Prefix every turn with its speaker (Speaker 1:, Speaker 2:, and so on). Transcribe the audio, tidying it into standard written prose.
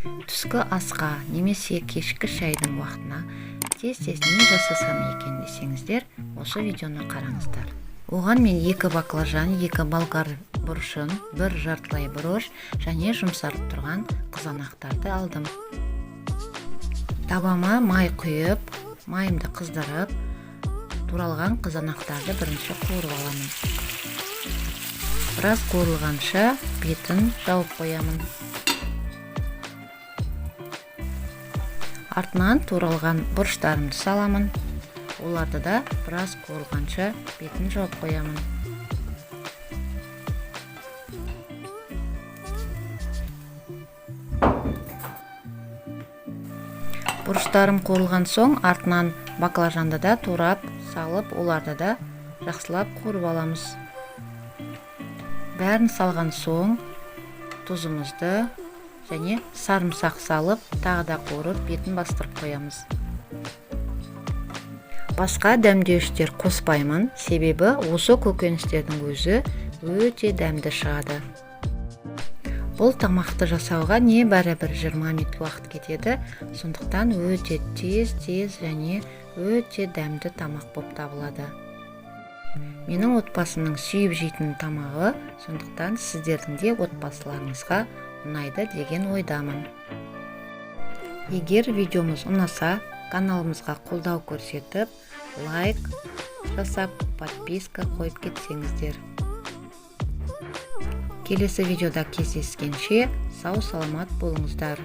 Speaker 1: Түскі асқа немесе кешкі шайдың уақытына тез-тез не жасасам екен десеңіздер, осы видеоны қараңыздар. Оған мен 2 баклажан, 2 болгар бұрышын, 1 жартылай бұрыш және жұмсарып тұрған қызанақтарды алдым. Табама май құйып, майымды қыздырып, туралған қызанақтарды бірінші қуырып аламын. Біраз қуырылғанша бетін жауып қоямын. Артынан туралған бұрыштарымды саламын. Оларды да біраз қуырылғанша бетін жауып қоямын. Бұрыштарым қуырылған соң, артынан баклажанды да турап салып, оларды да жақсылап қуырып аламыз. Бәрін салған соң, тұзымызды және сарымсақ салып, тағы да қуырып, бетін бастырып қоямыз. Басқа дәмдеуіштер қоспаймын, себебі осы көкөністердің өзі өте дәмді шығады. Бұл тамақты жасауға небәрі 20 минут уақыт кетеді, сондықтан өте тез және өте дәмді тамақ болып табылады. Менің отбасымның сүйіп жейтін тамағы, сондықтан сіздердің де отбасыларыңызға ұнайды деген ойдамын. Егер видеомыз ұнаса, каналымызға қолдау көрсетіп, лайк жасап, подписка қойып кетсеңіздер. Келесі видеода кездескенше сау саламат болыңыздар.